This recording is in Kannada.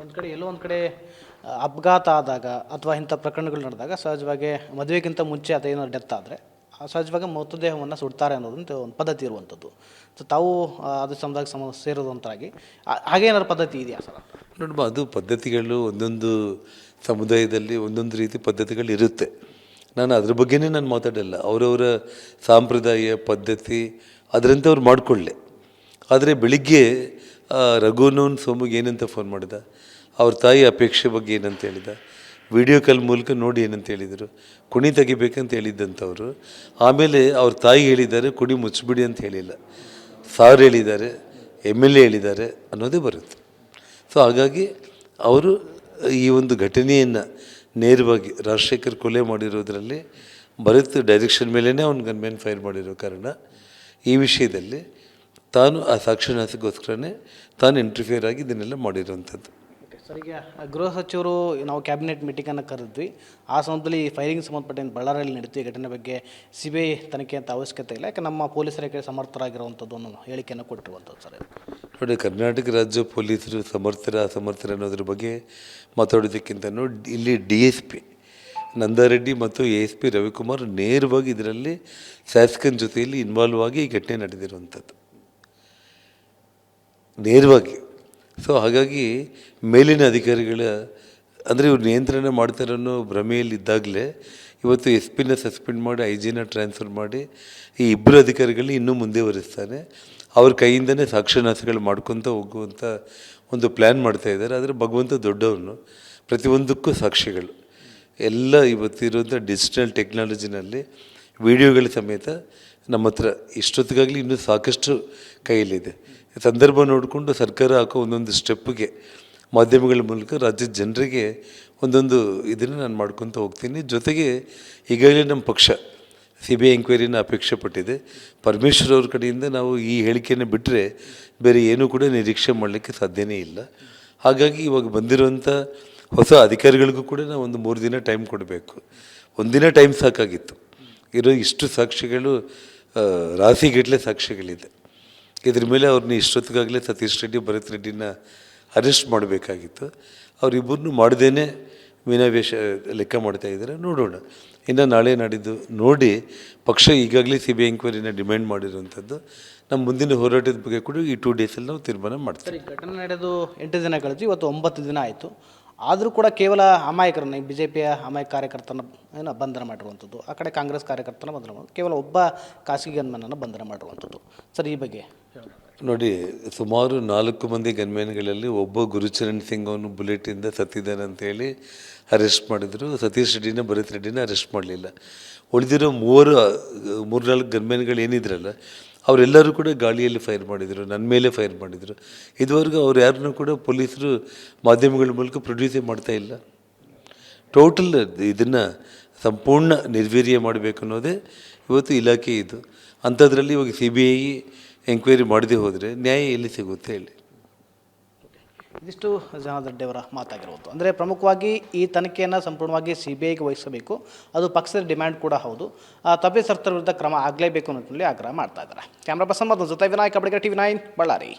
ಒಂದು ಕಡೆ ಎಲ್ಲೋ ಒಂದು ಕಡೆ ಅಪಘಾತ ಆದಾಗ ಅಥವಾ ಇಂಥ ಪ್ರಕರಣಗಳು ನಡೆದಾಗ ಸಹಜವಾಗಿ ಮದುವೆಗಿಂತ ಮುಂಚೆ ಅದೇನಾದ್ರು ಡೆತ್ ಆದರೆ ಸಹಜವಾಗಿ ಮೃತದೇಹವನ್ನು ಸುಡ್ತಾರೆ ಅನ್ನೋದಂತ ಒಂದು ಪದ್ಧತಿ ಇರುವಂಥದ್ದು. ಸೊ ತಾವು ಅದು ಸಮುದಾಯಕ್ಕೆ ಸೇರೋದಂತಾಗಿ ಹಾಗೇನಾದ್ರು ಪದ್ಧತಿ ಇದೆಯಾ ಸರ್? ನೋಡಮ್ಮ, ಅದು ಪದ್ಧತಿಗಳು ಒಂದೊಂದು ಸಮುದಾಯದಲ್ಲಿ ಒಂದೊಂದು ರೀತಿ ಪದ್ಧತಿಗಳು ಇರುತ್ತೆ. ನಾನು ಅದ್ರ ಬಗ್ಗೆನೇ ನಾನು ಮಾತಾಡಲ್ಲ. ಅವರವರ ಸಾಂಪ್ರದಾಯ ಪದ್ಧತಿ ಅದರಂತೆ ಅವ್ರು ಮಾಡಿಕೊಳ್ಳೆ. ಆದರೆ ಬೆಳಿಗ್ಗೆ ರಘುನವನ್ ಸೋಮಗೆ ಏನಂತ ಫೋನ್ ಮಾಡಿದ, ಅವ್ರ ತಾಯಿ ಅಪೇಕ್ಷೆ ಬಗ್ಗೆ ಏನಂತ ಹೇಳಿದ, ವಿಡಿಯೋ ಕಾಲ್ ಮೂಲಕ ನೋಡಿ ಏನಂತ ಹೇಳಿದರು, ಕುಣಿ ತೆಗಿಬೇಕಂತ ಹೇಳಿದ್ದಂಥವ್ರು ಆಮೇಲೆ ಅವ್ರ ತಾಯಿ ಹೇಳಿದ್ದಾರೆ ಕುಣಿ ಮುಚ್ಚಿಬಿಡಿ ಅಂತ ಹೇಳಿಲ್ಲ, ಸಾರ್ ಹೇಳಿದ್ದಾರೆ, MLA ಹೇಳಿದ್ದಾರೆ ಅನ್ನೋದೇ ಬರುತ್ತೆ. ಸೊ ಹಾಗಾಗಿ ಅವರು ಈ ಒಂದು ಘಟನೆಯನ್ನು ನೇರವಾಗಿ ರಾಜಶೇಖರ್ ಕೊಲೆ ಮಾಡಿರೋದ್ರಲ್ಲಿ ಭರತ್ ಡೈರೆಕ್ಷನ್ ಮೇಲೇ ಅವ್ನು ಗನ್ಮೇನ್ ಫೈರ್ ಮಾಡಿರೋ ಕಾರಣ ಈ ವಿಷಯದಲ್ಲಿ ತಾನು ಆ ಸಾಕ್ಷಿನಾಶಕ್ಕೋಸ್ಕರನೇ ತಾನು ಇಂಟರ್ಫಿಯರ್ ಆಗಿ ಇದನ್ನೆಲ್ಲ ಮಾಡಿರೋವಂಥದ್ದು. ಸರ್, ಈಗ ಗೃಹ ಸಚಿವರು ನಾವು ಕ್ಯಾಬಿನೆಟ್ ಮೀಟಿಂಗನ್ನು ಕರೆದ್ವಿ. ಆ ಸಂದರ್ಭದಲ್ಲಿ ಫೈರಿಂಗ್ ಸಂಬಂಧಪಟ್ಟಂತೆ ಬಳ್ಳಾರಿಯಲ್ಲಿ ನಡೀತು. ಈ ಘಟನೆ ಬಗ್ಗೆ CBI ತನಿಖೆ ಅಂತ ಅವಶ್ಯಕತೆ ಇಲ್ಲ, ಯಾಕೆ ನಮ್ಮ ಪೊಲೀಸರಿಗೆ ಸಮರ್ಥರಾಗಿರುವಂಥದ್ದು ಅನ್ನೋ ಹೇಳಿಕೆಯನ್ನು ಕೊಟ್ಟಿರುವಂಥದ್ದು. ಸರ್, ನೋಡಿ, ಕರ್ನಾಟಕ ರಾಜ್ಯ ಪೊಲೀಸರು ಸಮರ್ಥರ ಅಸಮರ್ಥರ ಅನ್ನೋದ್ರ ಬಗ್ಗೆ ಮಾತಾಡೋದಕ್ಕಿಂತ ಇಲ್ಲಿ DSP ನಂದಾರೆಡ್ಡಿ ಮತ್ತು ASP ರವಿಕುಮಾರ್ ನೇರವಾಗಿ ಇದರಲ್ಲಿ ಶಾಸಕನ ಜೊತೆಯಲ್ಲಿ ಇನ್ವಾಲ್ವ್ ಆಗಿ ಈ ಘಟನೆ ನಡೆದಿರುವಂಥದ್ದು ನೇರವಾಗಿ. ಸೊ ಹಾಗಾಗಿ ಮೇಲಿನ ಅಧಿಕಾರಿಗಳ ಅಂದರೆ ಇವ್ರು ನಿಯಂತ್ರಣ ಮಾಡ್ತಾರೆ ಅನ್ನೋ ಭ್ರಮೆಯಲ್ಲಿದ್ದಾಗಲೇ ಇವತ್ತು SP ಸಸ್ಪೆಂಡ್ ಮಾಡಿ IG ಟ್ರಾನ್ಸ್ಫರ್ ಮಾಡಿ ಈ ಇಬ್ಬರು ಅಧಿಕಾರಿಗಳನ್ನ ಇನ್ನೂ ಮುಂದುವರಿಸ್ತಾನೆ ಅವ್ರ ಕೈಯಿಂದನೇ ಸಾಕ್ಷ್ಯನಾಶಗಳು ಮಾಡ್ಕೊತ ಹೋಗುವಂಥ ಒಂದು ಪ್ಲ್ಯಾನ್ ಮಾಡ್ತಾಯಿದ್ದಾರೆ. ಆದರೆ ಭಗವಂತ ದೊಡ್ಡವನು, ಪ್ರತಿಯೊಂದಕ್ಕೂ ಸಾಕ್ಷಿಗಳು ಎಲ್ಲ ಇವತ್ತಿರುವಂಥ ಡಿಜಿಟಲ್ ಟೆಕ್ನಾಲಜಿನಲ್ಲಿ ವಿಡಿಯೋಗಳ ಸಮೇತ ನಮ್ಮ ಹತ್ರ ಇಷ್ಟೊತ್ತಿಗಾಗಲಿ ಇನ್ನೂ ಸಾಕಷ್ಟು ಕೈಯಲ್ಲಿದೆ. ಸಂದರ್ಭ ನೋಡಿಕೊಂಡು ಸರ್ಕಾರ ಹಾಕೋ ಒಂದೊಂದು ಸ್ಟೆಪ್ಪಿಗೆ ಮಾಧ್ಯಮಗಳ ಮೂಲಕ ರಾಜ್ಯದ ಜನರಿಗೆ ಒಂದೊಂದು ಇದನ್ನು ನಾನು ಮಾಡ್ಕೊತ ಹೋಗ್ತೀನಿ. ಜೊತೆಗೆ ಈಗಾಗಲೇ ನಮ್ಮ ಪಕ್ಷ CBI ಎಂಕ್ವೈರಿನ ಅಪೇಕ್ಷೆ ಪಟ್ಟಿದೆ. ಪರಮೇಶ್ವರ್ ಅವ್ರ ಕಡೆಯಿಂದ ನಾವು ಈ ಹೇಳಿಕೆಯನ್ನು ಬಿಟ್ಟರೆ ಬೇರೆ ಏನೂ ಕೂಡ ನಿರೀಕ್ಷೆ ಮಾಡಲಿಕ್ಕೆ ಸಾಧ್ಯನೇ ಇಲ್ಲ. ಹಾಗಾಗಿ ಇವಾಗ ಬಂದಿರುವಂಥ ಹೊಸ ಅಧಿಕಾರಿಗಳಿಗೂ ಕೂಡ ನಾವು ಒಂದು 3 ದಿನ ಟೈಮ್ ಕೊಡಬೇಕು. ಒಂದಿನ ಟೈಮ್ ಸಾಕಾಗಿತ್ತು. ಇರೋ ಇಷ್ಟು ಸಾಕ್ಷಿಗಳು ರಾಶಿಗಟ್ಟಲೆ ಸಾಕ್ಷಿಗಳಿದೆ. ಇದ್ರ ಮೇಲೆ ಅವ್ರನ್ನ ಇಷ್ಟೊತ್ತಿಗಾಗಲೇ ಸತೀಶ್ ರೆಡ್ಡಿ ಭರತ್ ರೆಡ್ಡಿನ ಅರೆಸ್ಟ್ ಮಾಡಬೇಕಾಗಿತ್ತು. ಅವರಿಬ್ಬರನ್ನೂ ಮಾಡದೇನೆ ಮೀನಾವೇಶ ಲೆಕ್ಕ ಮಾಡ್ತಾಯಿದ್ದಾರೆ. ನೋಡೋಣ, ಇನ್ನು ನಾಳೆ ನಾಡಿದ್ದು ನೋಡಿ ಪಕ್ಷ ಈಗಾಗಲೇ CBI ಎಂಕ್ವೈರಿನ ಡಿಮ್ಯಾಂಡ್ ಮಾಡಿರುವಂಥದ್ದು. ನಮ್ಮ ಮುಂದಿನ ಹೋರಾಟದ ಬಗ್ಗೆ ಕೂಡ ಈ 2 ಡೇಸಲ್ಲಿ ನಾವು ತೀರ್ಮಾನ ಮಾಡ್ತೀವಿ. ಘಟನೆ ನಡೆದು 8 ದಿನ ಕಳೆದು ಇವತ್ತು 9 ದಿನ ಆಯಿತು. ಆದರೂ ಕೂಡ ಕೇವಲ ಅಮಾಯಕರನ್ನ BJPಯ ಅಮಾಯಕ ಕಾರ್ಯಕರ್ತನ ಬಂಧನ ಮಾಡಿರುವಂಥದ್ದು, ಆ ಕಡೆ ಕಾಂಗ್ರೆಸ್ ಕಾರ್ಯಕರ್ತನ ಬಂಧನ ಮಾಡೋದು, ಕೇವಲ ಒಬ್ಬ ಖಾಸಗಿ ಗನ್ಮ್ಯಾನನ್ನು ಬಂಧನ ಮಾಡಿರುವಂಥದ್ದು. ಸರ್, ಈ ಬಗ್ಗೆ ನೋಡಿ, ಸುಮಾರು 4 ಮಂದಿ ಗನ್ಮ್ಯಾನ್ಗಳಲ್ಲಿ ಒಬ್ಬ ಗುರುಚರಣ್ ಸಿಂಗ್ ಅವನು ಬುಲೆಟಿಂದ ಸತ್ತಿದ್ದಾನೆ ಅಂತೇಳಿ ಅರೆಸ್ಟ್ ಮಾಡಿದರು. ಸತೀಶ್ ರೆಡ್ಡಿನ ಭರತ್ ರೆಡ್ಡಿನ ಅರೆಸ್ಟ್ ಮಾಡಲಿಲ್ಲ. ಉಳಿದಿರೋ 3-4 ಗನ್ಮ್ಯಾನ್ಗಳು ಏನಿದ್ರಲ್ಲ ಅವರೆಲ್ಲರೂ ಕೂಡ ಗಾಳಿಯಲ್ಲಿ ಫೈರ್ ಮಾಡಿದರು, ನನ್ನ ಮೇಲೆ ಫೈರ್ ಮಾಡಿದರು. ಇದುವರೆಗೂ ಅವ್ರು ಯಾರನ್ನೂ ಕೂಡ ಪೊಲೀಸರು ಮಾಧ್ಯಮಗಳ ಮೂಲಕ ಪ್ರೊಡ್ಯೂಸೇ ಮಾಡ್ತಾಯಿಲ್ಲ. ಟೋಟಲ್ ಇದನ್ನು ಸಂಪೂರ್ಣ ನಿರ್ವೀರ್ಯ ಮಾಡಬೇಕು ಅನ್ನೋದೇ ಇವತ್ತು ಇಲಾಖೆ ಇದು. ಅಂಥದ್ರಲ್ಲಿ ಇವಾಗ CBI ಎಂಕ್ವೈರಿ ಮಾಡದೆ ಹೋದರೆ ನ್ಯಾಯ ಎಲ್ಲಿ ಸಿಗುತ್ತೆ ಹೇಳಿ. ಇದಿಷ್ಟು ಜನಾರ್ದನ್ ಮಾತಾಗಿರುವುದು. ಅಂದರೆ ಪ್ರಮುಖವಾಗಿ ಈ ತನಿಖೆಯನ್ನು ಸಂಪೂರ್ಣವಾಗಿ CBIಗೆ ವಹಿಸಬೇಕು, ಅದು ಪಕ್ಷದ ಡಿಮ್ಯಾಂಡ್ ಕೂಡ ಹೌದು. ತಪ್ಪಿತಸ್ಥರ ವಿರುದ್ಧ ಕ್ರಮ ಆಗಲೇಬೇಕು ಅನ್ನೋದ್ರಲ್ಲಿ ಆಗ್ರಹ ಮಾಡ್ತಾ ಇದ್ದಾರೆ. ಕ್ಯಾಮ್ರಾ ಪರ್ಸನ್ ಮತ್ತು ಜೊತೆ ವಿನಾಯಕ್ ಅಬಡಿಗರ TV9 ಬಳ್ಳಾರಿ.